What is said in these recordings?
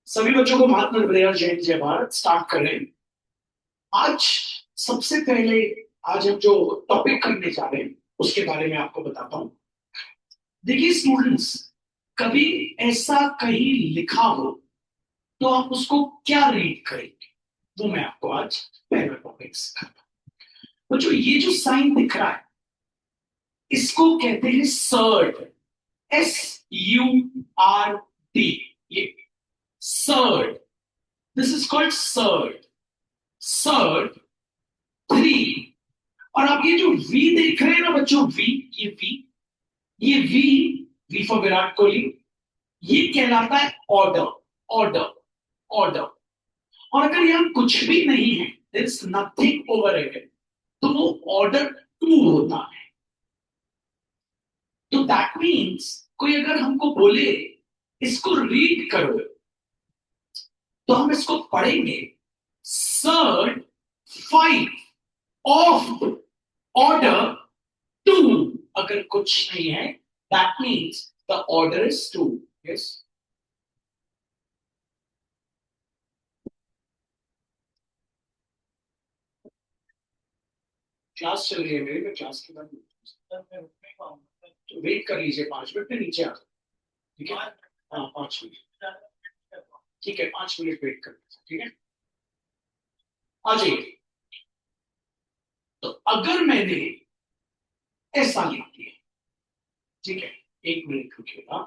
सभी बच्चों को महात्मा नवोदय जय हिंद जय भारत स्टार्ट कर रहे हैं आज। सबसे पहले आज हम जो टॉपिक करने जा रहे हैं उसके बारे में आपको बताता हूं। देखिए स्टूडेंट्स, कभी ऐसा कहीं लिखा हो तो आप उसको क्या रीड करेंगे, वो मैं आपको आज पहला टॉपिक सिखाता हूं। बच्चों, ये जो साइन दिख रहा है इसको कहते हैं सर्ड। SURD। ये surd, this is called surd. Surd three. और आप ये जो वी देख रहे हैं ना बच्चों, वी, ये वी, ये V, V for Virat Kohli, ये कहलाता है ऑर्डर। Order, order. और अगर यहाँ कुछ भी नहीं है, there is nothing over it, तो वो ऑर्डर टू होता है। तो दैट मीन्स कोई अगर हमको बोले इसको रीड करो तो हम इसको पढ़ेंगे surd five of order two. अगर कुछ नहीं है that means the order is two. Yes, class चल रही है मेरी, मैं क्लास के बाद तो वेट कर लीजिए, 5 मिनट में नीचे आ जाओ। ठीक है, हाँ 5 मिनट। ठीक है, 5 मिनट वेट कर लीजिए। ठीक है, आ जाइए। तो अगर मैंने ऐसा लिख दिया, ठीक है, 1 मिनट रुकिएगा।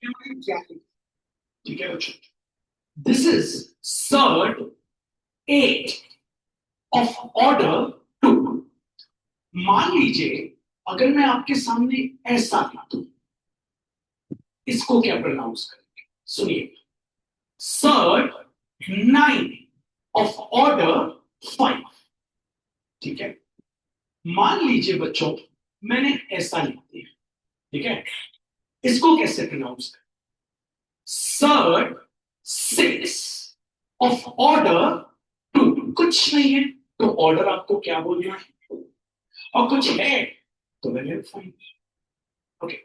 क्या है? ठीक है बच्चों, this is surd eight of order two. मान लीजिए अगर मैं आपके सामने ऐसा लिख दूं, इसको क्या प्रोनाउंस करेंगे? सुनिए, surd nine of order five. ठीक है, मान लीजिए बच्चों मैंने ऐसा लिख दिया, ठीक है, इसको कैसे प्रोनाउंस करें? Surd six of order two. कुछ नहीं है तो ऑर्डर आपको क्या बोलना है, और कुछ है तो मैंने फाइन। ओके,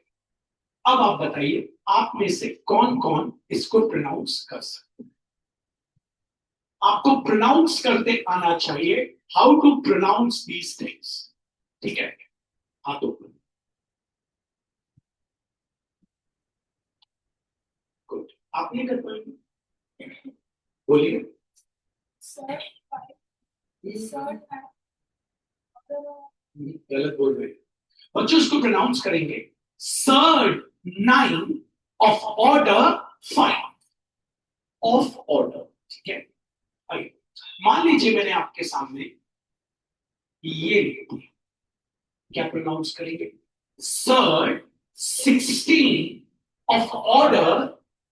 अब आप बताइए आप में से कौन कौन इसको प्रोनाउंस कर सकते हैं? आपको प्रोनाउंस करते आना चाहिए। How to pronounce these things. ठीक है, हाँ तो गुड, आप नहीं कर पाएंगे, बोलिए। गलत बोल रहे हैं बच्चों, इसको प्रोनाउंस करेंगे surd nine of order five. Of order, ठीक है। आइए, मान लीजिए मैंने आपके सामने ये लिख दिया, क्या प्रोनाउंस करेंगे? सर्ड 16 ऑफ ऑर्डर,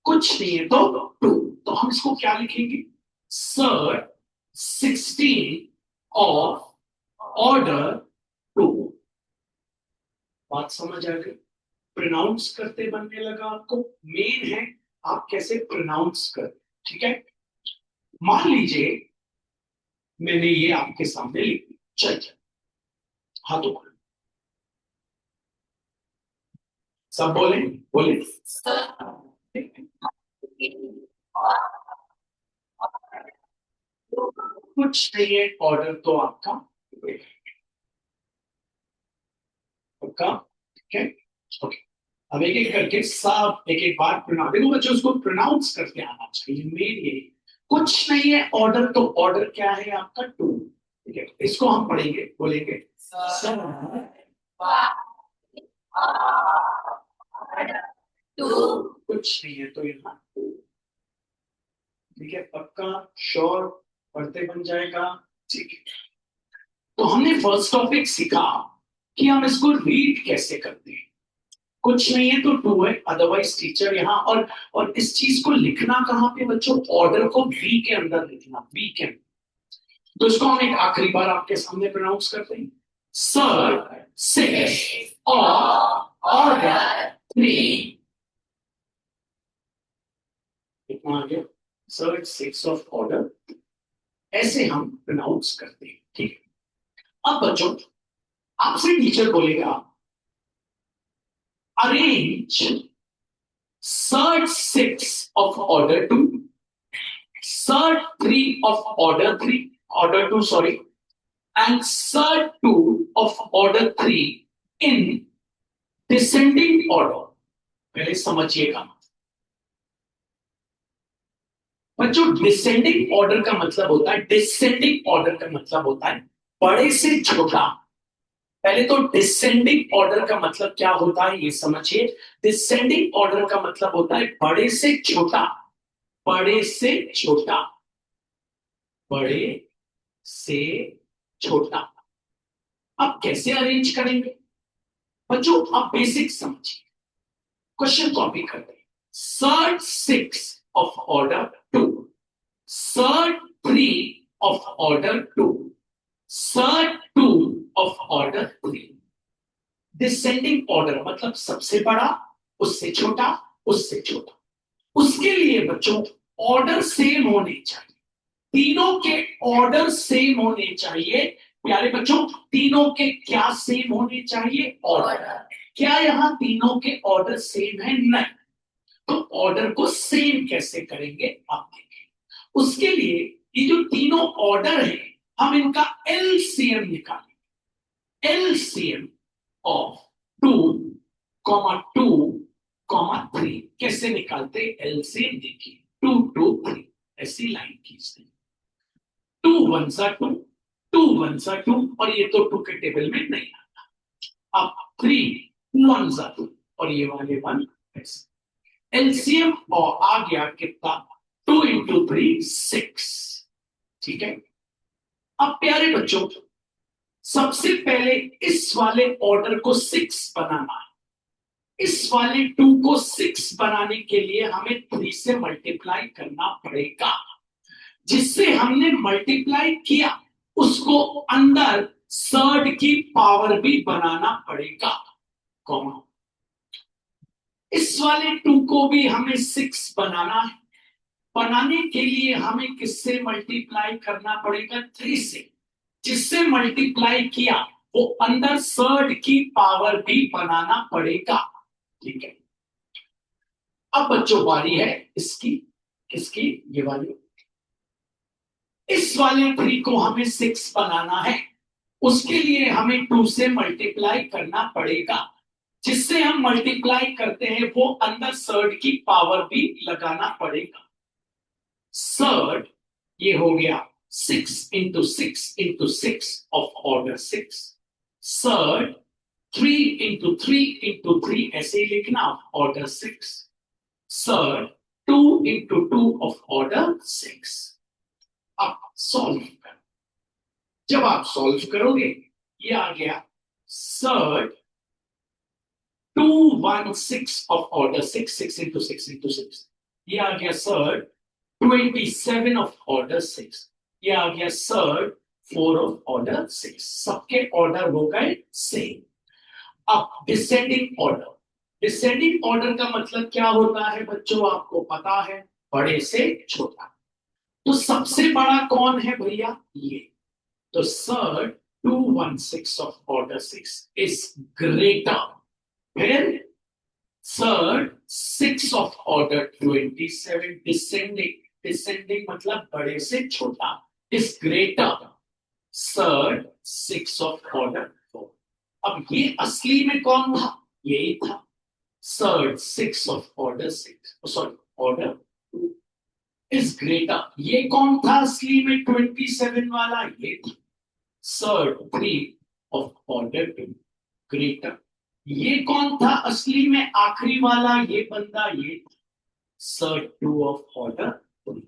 कुछ नहीं है तो टू, तो हम इसको क्या लिखेंगे? Surd 16 of order two. बात समझ आ गई? प्रोनाउंस करते बनने लगा आपको। मेन है आप कैसे प्रोनाउंस कर। ठीक है, मान लीजिए मैंने ये आपके सामने लिख दिया, चल हाथों खोलो, सब बोले, बोले। कुछ नहीं है, ऑर्डर तो आपका पक्का। ठीक है, ओके। अब एक एक करके सब एक एक बार प्रोनाउंस, देखो बच्चों उसको प्रोनाउंस करके आना चाहिए। मेन ये कुछ नहीं है ऑर्डर, तो ऑर्डर क्या है आपका? टू। ठीक है, इसको हम पढ़ेंगे, बोलेंगे सर टू। कुछ नहीं है तो यहाँ टू। ठीक है, पक्का, श्योर, पढ़ते बन जाएगा। ठीक है, तो हमने फर्स्ट टॉपिक सीखा कि हम इसको रीड कैसे करते हैं। कुछ नहीं है तो टू है, अदरवाइज टीचर यहाँ। और इस चीज को लिखना कहाँ पे बच्चों? ऑर्डर को वी के अंदर लिखना, वी के अंदर। तो इसको हम एक आखिरी बार आपके सामने प्रोनाउंस करते हैं। Sir six order three. कितना आ गया? सर सिक्स ऑफ ऑर्डर, ऐसे हम प्रोनाउंस करते हैं। ठीक है, अब बच्चों आपसे टीचर बोलेगा arrange surd 6 of order 2, surd 3 of order 2, sorry, and surd 2 of order 3 in descending order. पहले समझिएगा बच्चों, डिसेंडिंग ऑर्डर का मतलब होता है, डिसेंडिंग ऑर्डर का मतलब होता है बड़े से छोटा। पहले तो डिसेंडिंग ऑर्डर का मतलब क्या होता है ये समझिए। डिसेंडिंग ऑर्डर का मतलब होता है बड़े से छोटा, बड़े से छोटा, बड़े से छोटा। अब कैसे अरेंज करेंगे बच्चों, आप बेसिक समझिए। क्वेश्चन कॉपी करते हैं। Surd 6 of order 2, surd 3 of order 2, surd 2 of order 3। Descending order मतलब सबसे बड़ा, उससे छोटा, उससे छोटा। उसके लिए बच्चों ऑर्डर सेम होने चाहिए, तीनों के ऑर्डर सेम होने चाहिए। प्यारे बच्चों, तीनों के क्या सेम होने चाहिए? ऑर्डर। क्या यहाँ तीनों के ऑर्डर सेम है? नहीं। तो ऑर्डर को सेम कैसे करेंगे आप देखें। उसके लिए ये जो तीनों ऑर्डर है, हम इनका एलसीएम निकालेंगे। एलसीएम ऑफ 2, 2, 3 कैसे निकालते? एलसीएम देखिए, 2, 2, 3 ऐसी लाइन खींचते, 2 1 2, 2 1 2, और ये तो 2 के टेबल में नहीं आता। अब 3 1 2 और ये वाले 1 ऐसे। एलसीएम और आ गया कितना? 2 इंटू 3 6। ठीक है। अब प्यारे बच्चों, सबसे पहले इस वाले ऑर्डर को 6 बनाना है। इस वाले 2 को 6 बनाने के लिए हमें 3 से मल्टीप्लाई करना पड़ेगा। जिससे हमने मल्टीप्लाई किया उसको अंदर सर्ड की पावर भी बनाना पड़ेगा, कॉमा। इस वाले 2 को भी हमें 6 बनाना है। बनाने के लिए हमें किससे मल्टीप्लाई करना पड़ेगा? 3 से। जिससे मल्टीप्लाई किया वो अंदर सर्ड की पावर भी बनाना पड़ेगा। ठीक है। अब बच्चों बारी है इसकी, किसकी? ये वाली। इस वाले 3 को हमें 6 बनाना है। उसके लिए हमें 2 से मल्टीप्लाई करना पड़ेगा। जिससे हम मल्टीप्लाई करते हैं वो अंदर सर्ड की पावर भी लगाना पड़ेगा। सर्ड ये हो गया 6 into 6 into 6 of order 6। Surd 3 into 3 into 3 ऐसे ही लिखना, order 6। Surd 2 into 2 of order 6। अब सॉल्व करो। जब आप सॉल्व करोगे ये आ गया surd 2 1 6 of order 6, 6 into 6 into 6। ये आ गया सर्ड 27 ऑफ ऑर्डर 6। ये आ गया सर्ड 4 ऑफ ऑर्डर 6। सबके ऑर्डर हो गए सेम। अब डिसेंडिंग ऑर्डर। डिसेंडिंग ऑर्डर का मतलब क्या होता है बच्चों? आपको पता है, बड़े से छोटा। तो सबसे बड़ा कौन है भैया? ये। तो surd 216 of order 6 is greater. फिर surd 6 of order 27 descending. Descending मतलब बड़े से छोटा, is greater surd 6 of order 4। अब ये असली में कौन था? यही था surd 6 of order 6, sorry order 2 is greater. ये कौन था असली में 27 वाला? ये था सर्ड 3 ऑफ ऑर्डर 2 ग्रेटर। ये कौन था असली में आखिरी वाला? ये बंदा, ये सर्ड 2 ऑफ ऑर्डर 3।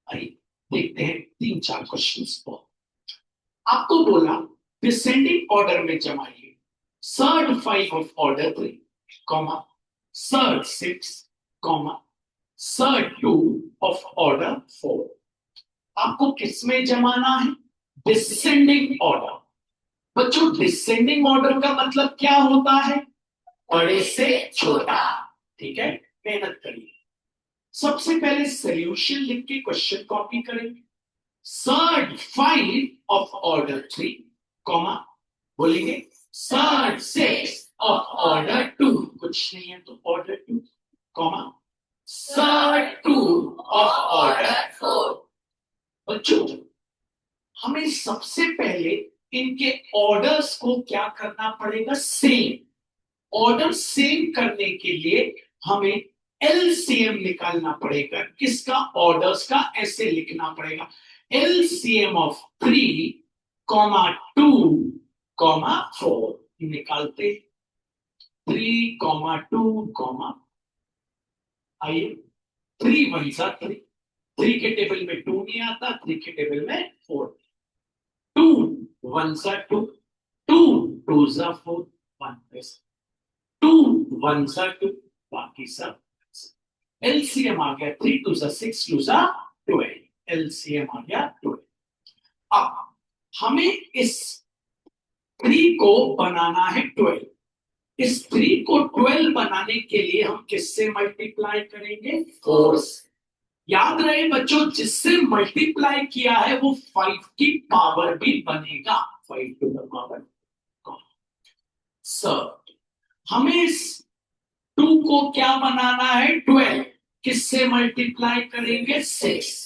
आइए देखते हैं 3-4 क्वेश्चंस को। आपको बोला डिसेंडिंग ऑर्डर में जमाइए surd 5 of order 3, comma surd 6, comma surd 2 of order 4। आपको किसमें जमाना है? Descending order. बच्चों डिसेंडिंग ऑर्डर का मतलब क्या होता है? बड़े से छोटा। ठीक है, मेहनत करिए। सबसे पहले सॉल्यूशन लिख के क्वेश्चन कॉपी करेंगे। सर्ड 5 ऑफ ऑर्डर 3, कॉमा बोलेंगे सर्ड 6 ऑफ ऑर्डर 2, कुछ नहीं है तो order 2, comma surd 2 of order 4। बच्चों, हमें सबसे पहले इनके ऑर्डर्स को क्या करना पड़ेगा, सेम। ऑर्डर सेम करने के लिए हमें एलसीएम निकालना पड़ेगा। किसका, ऑर्डर्स का। ऐसे लिखना पड़ेगा एलसीएम ऑफ 3, 2, 4 निकालते। 3, 2, आइए 3 1 सा 3, 3 के टेबल में 2 नहीं आता, 3 के टेबल में 4, 2 1 सा 2, 2 2 सा 4, 1 2 1 सा 2, बाकी सब एलसीएम आ गया 3 2 सा 6, 2 सा 12, एलसीएम आ गया 12। अब हमें इस 3 को बनाना है 12। इस 3 को 12 बनाने के लिए हम किससे मल्टीप्लाई करेंगे, 4 से। याद रहे बच्चों, जिससे मल्टीप्लाई किया है वो 5 की पावर भी बनेगा, 5 टू द पावर। सर, हमें इस 2 को क्या बनाना है, 12। किससे मल्टीप्लाई करेंगे, 6।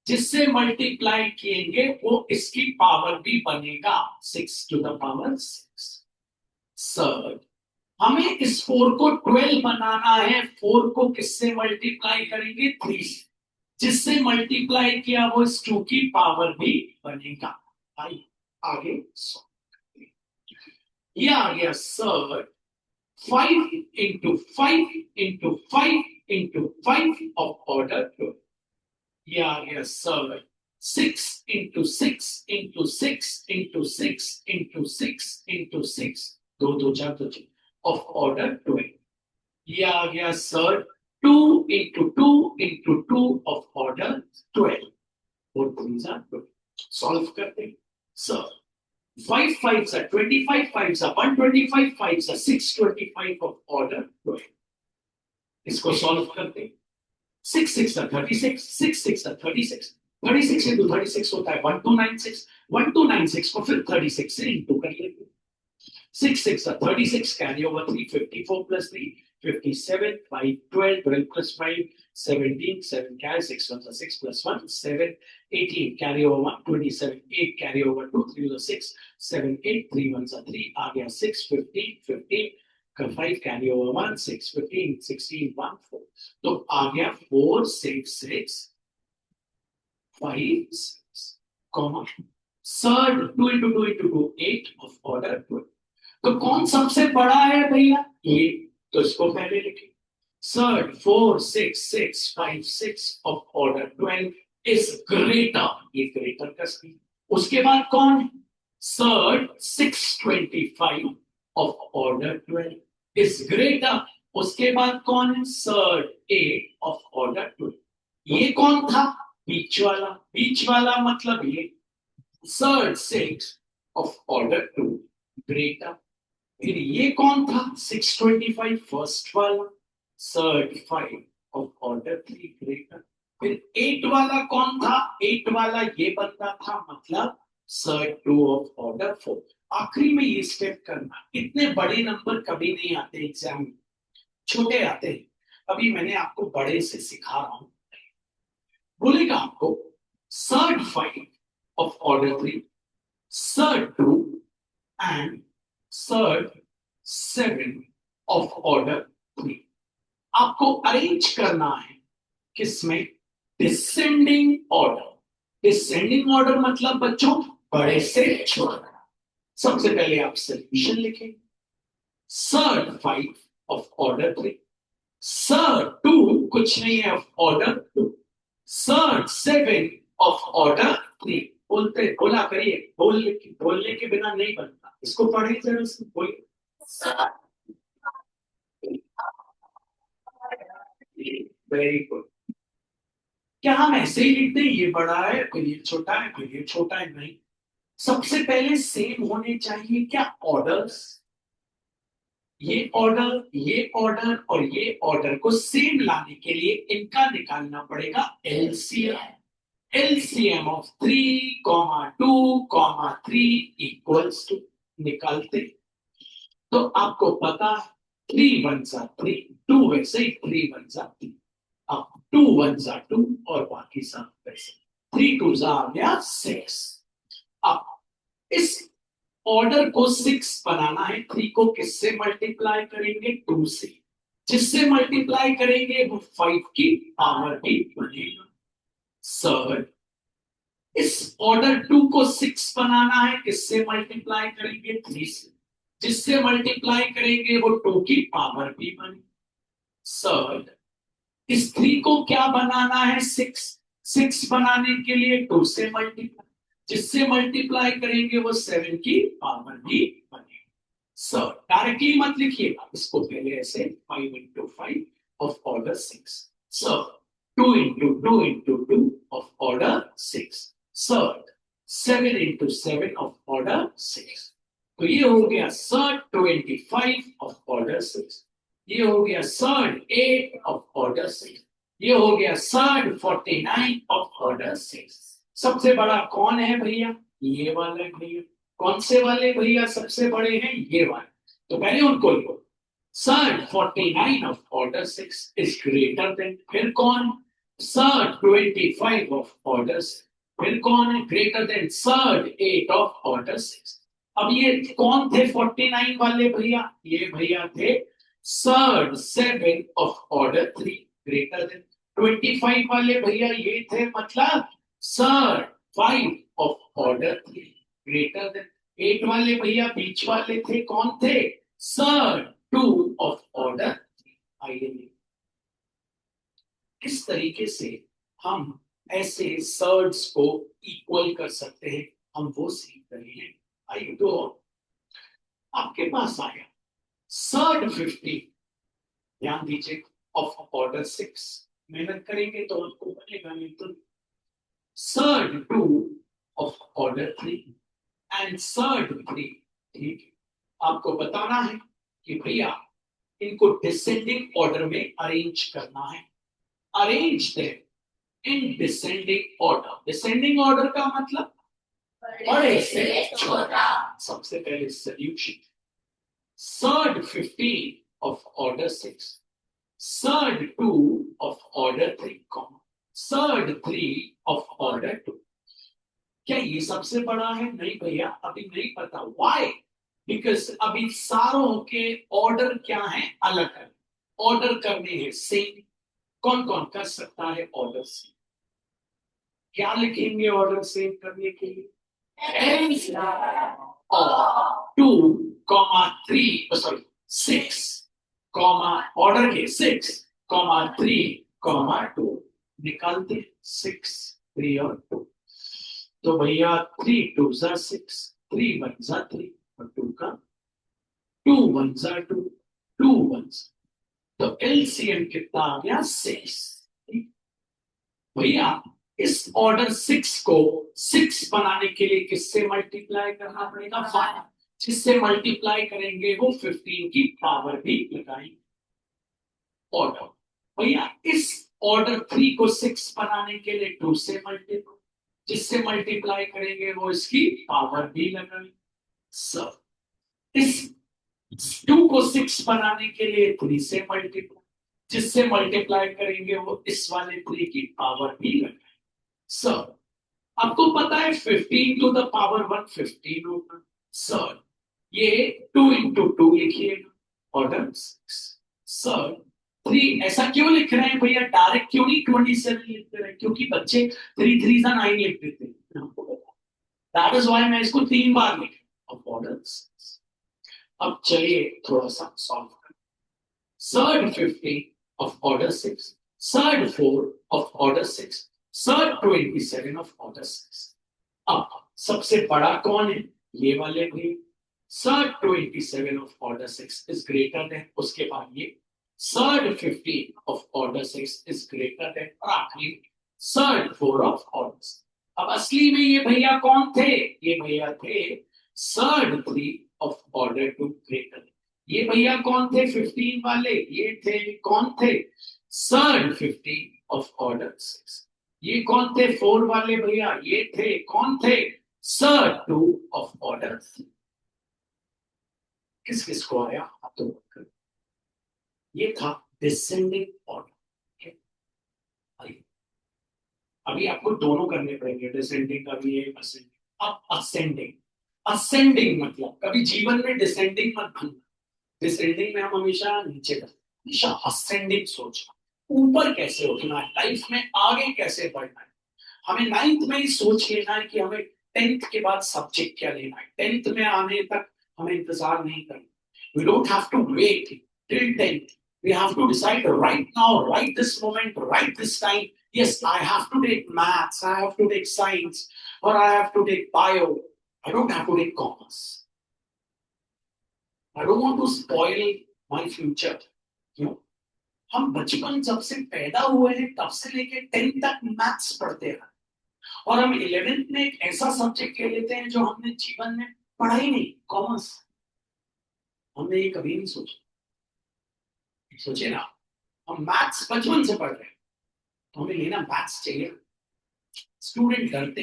जिससे मल्टीप्लाई किएंगे वो इसकी पावर भी बनेगा, 6 टू द पावर 6। सर, हमें इस 4 को 12 बनाना है। 4 को किससे मल्टीप्लाई करेंगे, 3 से। जिससे मल्टीप्लाई किया वो इस 2 की पावर भी बनेगा। आइए आगे ये आ गया sir, 5 into 5 into 5 into 5 of order 2। ये आ गया sir, 6 into 6 into 6 into 6 into 6 into 6, 2 2 4 2 of order 12। ये आ गया sir, 2 into 2 into 2 of order 12, और 3 12। सॉल्व करते हैं सर, 5 5 25, 5 125, 5 625 ऑफ ऑर्डर 12। इसको सॉल्व करते हैं, 6 6 36, 6 6 36, 36 इंटू 36 होता है 1296, 1296 को फिर 36 से इंटू कर लेते हैं। 6 6 36, carry over 3, 54 plus 3, 57, 5 12, 12 plus 5, 17, 7 carry 6 1 6 plus 1, 7, 18 carry over 1, 27, 8 carry over 2, 3 6, 7 8, 3 1 3, आ गया 6, 15, 15 5 carry over 1, 6 15, 16 1 4, तो आ गया 4 6 6 5 6, comma third 2 into 2 into 2 8 of order 12। तो कौन सबसे बड़ा है भैया, ये, तो इसको पहले लिखें। Third 4 6 6 5 6 of order 12 is greater, ये ग्रेटर का स्पीड। उसके बाद कौन, Third 625 of order 12 is greater। उसके बाद कौन है, Third 8 of order 12। ये कौन था, बीच वाला। बीच वाला मतलब ये Third 6 of order 2 greater। फिर ये कौन था, 625 फर्स्ट वाला, Third 5 ऑफ ऑर्डर 3 ग्रेटर। फिर 8 वाला कौन था, 8 वाला ये बनता था, मतलब Third 2 ऑफ ऑर्डर 4। आखिरी में ये स्टेप करना। इतने बड़े नंबर कभी नहीं आते एग्जाम में, छोटे आते हैं। अभी मैंने आपको बड़े से सिखा रहा हूं। बोलेगा आपको Third 5 of order 3, Third 2 and Third 7 of order 3। आपको अरेंज करना है किसमें, डिसेंडिंग ऑर्डर। डिसेंडिंग ऑर्डर मतलब बच्चों बड़े से छोटा। सबसे पहले आप सोल्यूशन लिखें, Third 5 of order 3, Third 2 कुछ नहीं है of order 2, Third 7 of order 3। बोला करिए, बोलने के बिना नहीं बनता। इसको पढ़े जरा, बोलिए। Very good. क्या हम ऐसे ही लिखते हैं, ये बड़ा है फिर ये छोटा है फिर ये छोटा है, नहीं। सबसे पहले सेम होने चाहिए क्या, ऑर्डर्स। ये ऑर्डर और ये ऑर्डर को सेम लाने के लिए इनका निकालना पड़ेगा LCM. LCM of 3, 2, 3 equals to, निकालते तो आपको पता है 3 1 3, 2 वैसे ही 3 1 3, अब 2 1 2 और बाकी सब वैसे 3 2 आ गया 6। अब इस ऑर्डर को 6 बनाना है, 3 को किससे मल्टीप्लाई करेंगे? 2 से। जिससे मल्टीप्लाई करेंगे वो 5 की पावर भी बनेगा। सर इस ऑर्डर 2 को 6 बनाना है, किससे मल्टीप्लाई करेंगे? 3 से। जिससे मल्टीप्लाई करेंगे वो 2 की पावर भी बनेगी। सर इस 3 को क्या बनाना है? 6। 6 बनाने के लिए 2 से मल्टीप्लाई, जिससे मल्टीप्लाई करेंगे वो 7 की पावर भी बनेगी। सर डायरेक्टली मत लिखिएगा, इसको पहले ऐसे 5 into 5 of order 6। Sir 2 into 2 into 2 of order 6। Sir 7 into 7 of order 6। तो ये हो गया सर 25 ऑफ ऑर्डर 6। ये हो गया सर 8 ऑफ ऑर्डर 6। ये हो गया सर 49 ऑफ ऑर्डर 6। सबसे बड़ा कौन है भैया? ये वाला भैया। कौन से वाले भैया सबसे बड़े हैं? ये वाले। तो पहले उनको लिखो। Sir 49 of order 6 is greater than, फिर कौन? सर 25 ऑफ ऑर्डर 6, फिर कौन है greater than? Sir 8 of order 6। अब ये कौन थे 49 वाले भैया? ये भैया थे sir 7 of order 3 greater than. 25 वाले भैया ये थे मतलब sir 5 of order 3 greater than. 8 वाले भैया बीच वाले थे, कौन थे? Sir 2 of order 3। आइए किस तरीके से हम ऐसे सर्ड्स को इक्वल कर सकते हैं, हम वो सीख रहे हैं। आइए तो आपके पास आया सर्ड 50, ध्यान दीजिए, ऑफ ऑर्डर 6। मेहनत करेंगे तो आपको बनेगा, नहीं तो surd 2 of order 3 and surd 3। ठीक है, आपको बताना है कि भैया इनको डिसेंडिंग ऑर्डर में अरेंज करना है। Arrange them in descending order. Descending order का मतलब बड़े से छोटा। सबसे पहले solution surd 15 of order 6, surd 2 of order 3, surd 3 of order 2। क्या ये सबसे बड़ा है? नहीं भैया, अभी नहीं पता। व्हाई? बिकॉज अभी सारों के ऑर्डर क्या है? अलग है। ऑर्डर करने हैं सेम। कौन कौन कर सकता है ऑर्डर सेम? क्या लिखेंगे ऑर्डर सेम करने के लिए? और 2 3, सॉरी 6 ऑर्डर के 6 3 2 निकालते 6 3 और 2। तो भैया 3 2 6, 3 1 3 और 2 का 2 1 2, 2 1। तो एलसीएम कितना आ गया? 6। भैया इस ऑर्डर 6 को 6 बनाने के लिए किससे मल्टीप्लाई करना पड़ेगा? 5। जिससे मल्टीप्लाई करेंगे वो 15 की पावर भी लगाएंगे। ऑर्डर भैया इस ऑर्डर 3 को 6 बनाने के लिए 2 से मल्टीप्लाई, जिससे मल्टीप्लाई करेंगे वो इसकी पावर भी लगाएंगे। सब इस 2 को 6 बनाने के लिए 3 से मल्टीप्लाई, जिससे मल्टीप्लाई करेंगे वो इस वाले 3 की पावर भी लगाएंगे। सर आपको पता है 15 टू द पावर 1 15 होगा। सर ये 2 इंटू 2 लिखिएगा ऑर्डर 6। सर 3 ऐसा क्यों लिख रहे हैं भैया? डायरेक्ट क्यों नहीं 27 लिख रहे हैं? क्योंकि बच्चे 3 3 9 लिख देते हैं, आपको पता। दैट इज व्हाई मैं इसको 3 बार लिख ऑर्डर 6। अब चलिए थोड़ा सा सॉल्व करें। Surd 15 of order 6, surd 4 of order 6, surd 27 of order 6। अब सबसे बड़ा कौन है? ये वाले भी। Surd 27 of order 6 is greater than, उसके बाद ये surd 15 of order 6 is greater than, और आखिरी सर्ड 4 ऑफ ऑर्डर। अब असली में ये भैया कौन थे? ये भैया थे सर्ड 3 ऑफ ऑर्डर 2 ग्रेटर। ये भैया कौन थे 15 वाले? ये थे कौन थे? Surd 15 of order 6। ये कौन थे 4 वाले भैया? ये थे कौन थे? Surd 2 of order 3। किस किस को आया आप तो कर। ये था डिसेंडिंग ऑर्डर। अभी आपको दोनों करने पड़ेंगे, डिसेंडिंग का भी है, असेंडिंग। अब असेंडिंग, असेंडिंग मतलब कभी जीवन में डिसेंडिंग मत भूलना। डिसेंडिंग में हम हमेशा नीचे करते हैं, हमेशा असेंडिंग सोचना, ऊपर कैसे उठना है, लाइफ में आगे कैसे बढ़ना है। हमें नाइन्थ में ही सोच लेना है कि हमें टेंथ के बाद सब्जेक्ट क्या लेना है, टेंथ में आने तक हमें इंतजार नहीं करना। We don't have to wait till tenth, we have to decide right now, right this moment, right this time. Yes, I have to take maths, I have to take science, or I have to take bio. I don't have to take commerce. I don't want to spoil my future. You know, हम बचपन जब से पैदा हुए हैं तब से लेके टेंथ तक मैथ्स पढ़ते हैं, और हम इलेवेंथ में एक ऐसा सब्जेक्ट ले लेते हैं जो हमने जीवन में पढ़ा ही नहीं, कॉमर्स। हमने ये कभी नहीं सोचा। सोचे ना, हम मैथ्स बचपन से पढ़ रहे हैं तो हमें लेना मैथ्स चाहिए। स्टूडेंट डरते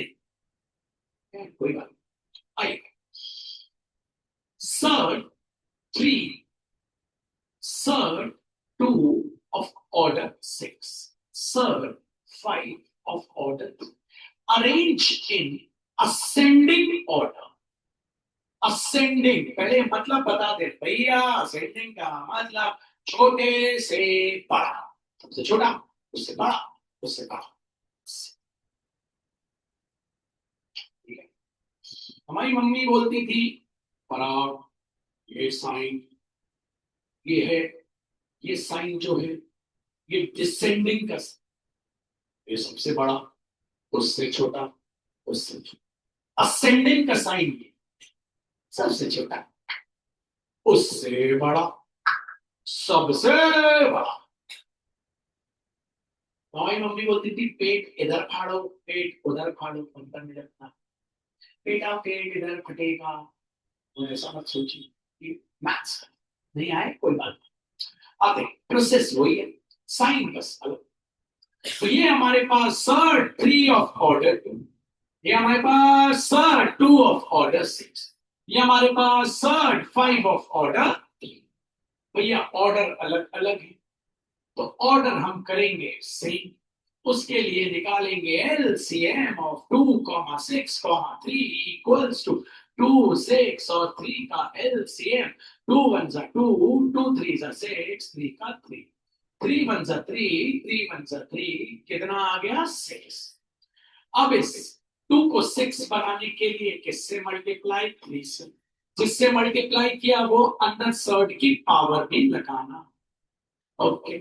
हैं, कोई बात नहीं। आइए, surd three, surd two of order 6, third 5 of order 2, arranged in ascending order। Ascending पहले मतलब बता दे भैया, असेंडिंग का मतलब छोटे से बड़ा, सबसे छोटा उससे बड़ा, उससे बड़ा। ठीक है, हमारी मम्मी बोलती थी पराग, ये साइन ये है, ये साइन जो है ये डिसेंडिंग का, ये सबसे बड़ा, उससे छोटा, उससे छोटा। असेंडिंग का साइन ये सबसे छोटा, उससे बड़ा, सबसे बड़ा। हमारी मम्मी बोलती थी पेट इधर फाड़ो, पेट उधर फाड़ो, अंतर में रखना। बेटा पेट इधर फटेगा, तो ऐसा मत सोचिए। मैथ्स नहीं आए कोई बात नहीं, आते प्रोसेस वही है, साइन बस अलग। तो ये हमारे पास सर्ड 3 ऑफ ऑर्डर 2, ये हमारे पास सर्ड 2 ऑफ ऑर्डर 6, ये हमारे पास सर्ड 5 ऑफ ऑर्डर 3। भैया ऑर्डर अलग अलग है तो ऑर्डर हम करेंगे सेम। उसके लिए निकालेंगे एलसीएम ऑफ 2,6,3 इक्वल्स टू 2, 6 और 3 का एलसीएम। 2 1 जा 2, 2 3 जा 6, 3 का 3, 3 1 जा 3, 3 1 जा 3, कितना आ गया 6। अब इस 2 को 6 बनाने के लिए किससे मल्टीप्लाई, 3 से। जिससे मल्टीप्लाई किया वो अंदर सर्ड की पावर भी लगाना। ओके,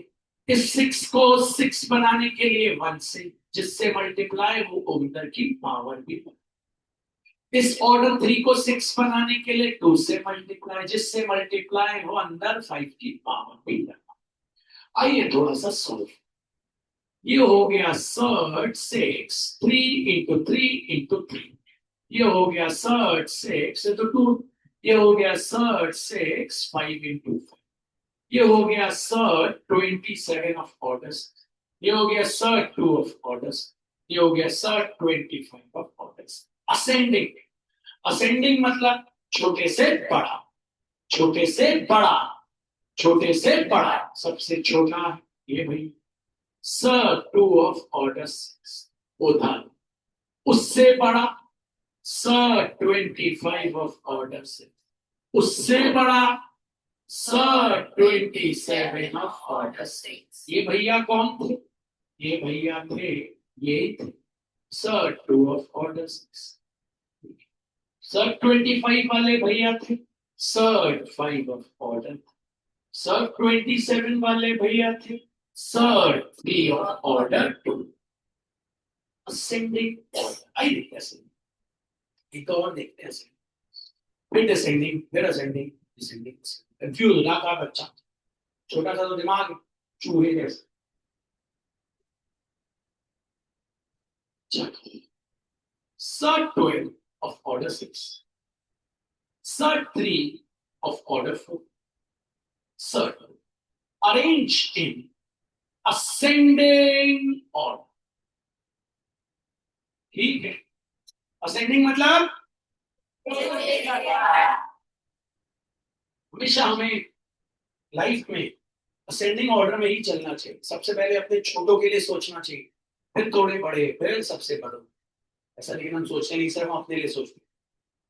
इस 6 को 6 बनाने के लिए 1 से, जिससे मल्टीप्लाई वो अंदर की पावर भी लगाना। इस ऑर्डर 3 को 6 बनाने के लिए 2 से मल्टीप्लाई, जिससे मल्टीप्लाई वो अंदर 5 की पावर भी लगाना। आइए थोड़ा सा सोल्व। ये हो गया सर्ड 6, 3 इंटू 3 इंटू 3। ये हो गया सर्ड 6 इंटू 2। ये हो गया सर्ड 6 5 इंटू 5। ये हो गया सर्ड 27 ऑफ ऑर्डर्स। ये हो गया सर्ड 2 ऑफ ऑर्डर्स। ये हो गया surd 25 of orders. Ascending, ascending मतलब छोटे से बड़ा, छोटे से बड़ा, छोटे से बड़ा, सबसे छोटा है ये भाई सर्ड 2 ऑफ ऑर्डर 6, उधर उससे बड़ा सर्ड 25 ऑफ ऑर्डर 6, उससे बड़ा सर्ड 27 ऑफ ऑर्डर 6। ये भैया कौन थे, ये भैया थे, ये थे सर्ड 2 ऑफ ऑर्डर 6। सर्ड 25 वाले भैया थे सर्ड 5 ऑफ ऑर्डर। सर्ड 27 वाले भैया थे surd 3 of order 2। Ascending order, आई देखते हैं, एक और देखते हैं। फिर डिसेंडिंग, फिर असेंडिंग, डिसेंडिंग। कंफ्यूज हो जाता है बच्चा, छोटा सा तो दिमाग चूहे जैसा। Sir 12 of order 6, Sir 3 of order 4, Sir arranged in ascending order। ठीक है, असेंडिंग मतलब हमेशा हमें लाइफ में असेंडिंग ऑर्डर में ही चलना चाहिए। सबसे पहले अपने छोटों के लिए सोचना चाहिए, फिर थोड़े बड़े, फिर सबसे बड़ों। ऐसा लेकिन हम सोचते नहीं, सिर्फ हम अपने लिए सोचते हैं।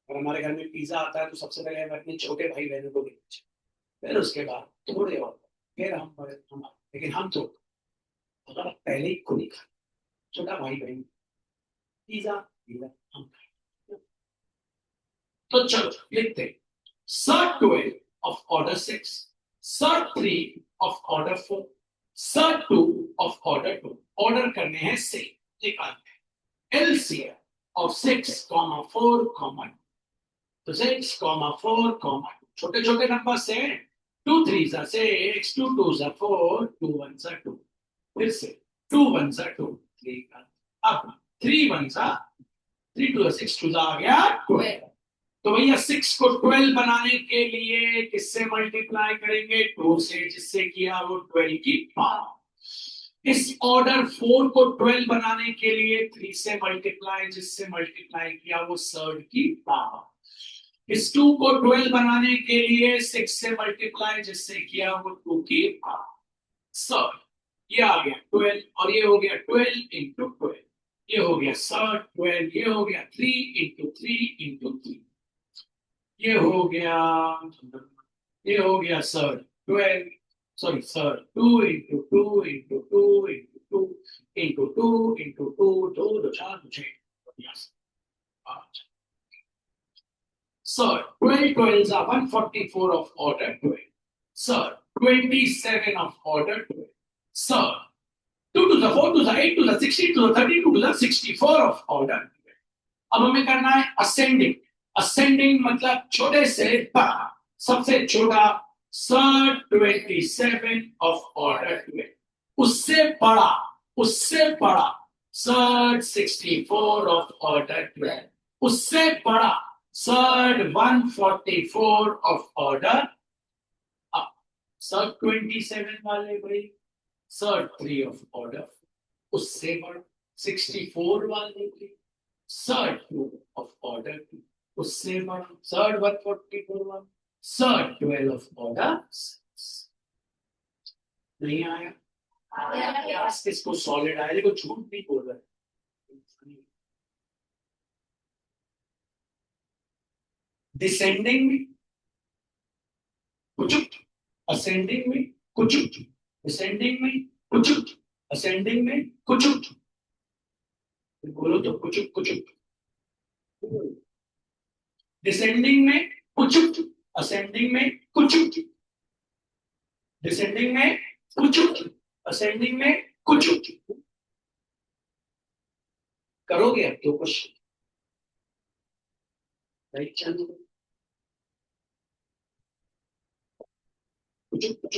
अगर हमारे घर में पिज्जा आता है तो सबसे पहले हमें अपने छोटे भाई बहनों को देना चाहिए, फिर उसके बाद थोड़े और, फिर हम बड़े, हम। लेकिन हम तो अगर पहले ही खुद ही खा, छोटा भाई बहन पिज्जा पिज्जा हम खाएं। तो चलो लिखते हैं, Sir 12 of order 6, Sir 3 of order 4, Sir 2 of order 2. Order करने हैं से, निकालते हैं LCM of 6, 4, 2. तो 6, 4, 2. छोटे छोटे नंबर से 2 3s are 6, 2 2s are 4, 2 1s are 2. फिर से 2 1s are 2, 3 का। अब 3 1s are 3 2 6 2 आ गया 12। तो भैया 6 को 12 बनाने के लिए किससे मल्टीप्लाई करेंगे? 2 से, जिससे किया वो 12 की पावर। इस ऑर्डर 4 को 12 बनाने के लिए 3 से मल्टीप्लाई, जिससे मल्टीप्लाई किया वो सर्ड की पावर। इस 2 को 12 बनाने के लिए 6 से मल्टीप्लाई, जिससे किया वो 2 की पावर सर्ड। ये आ गया 12 और ये हो गया 12 इंटू 12। ये हो गया सर्ड 12, ये हो गया 3 इंटू 3 इंटू 3। ये हो गया, ये हो गया sir 12, sorry sir 2 into 2 into 2 into 2 into 2 into 2, 2 2 4 6 5। Sir, 12 12s are 144 of order 12. Sir, 27 of order 12. Sir, 2 to the 4 to the 8 to the 16 to the 32 to the 64 of order 12. अब हमें करना है असेंडिंग। असेंडिंग मतलब छोटे से बड़ा, सबसे छोटा सर 27 ऑफ ऑर्डर 12, उससे बड़ा, उससे बड़ा सर 64 ऑफ ऑर्डर 12, उससे बड़ा सर 144 ऑफ ऑर्डर। सर 27 वाले भाई सर 3 ऑफ ऑर्डर, उससे बड़ा 64 वाले भाई Third group of order 2, उससे बड़ा third 144 वाला, third 12 of order 6। नहीं आया? इसको सॉलिड आया, देखो झूठ नहीं बोल रहा है। डिसेंडिंग में कुछ, असेंडिंग में कुछ, डिसेंडिंग में कुछ, असेंडिंग में कुछ। बोलो तो कुछ कुछ। डिसेंडिंग में कुछ, असेंडिंग में कुछ, डिसेंडिंग में कुछ, असेंडिंग में कुछ। करोगे अब तो क्वेश्चन राइट चल कुछ कुछ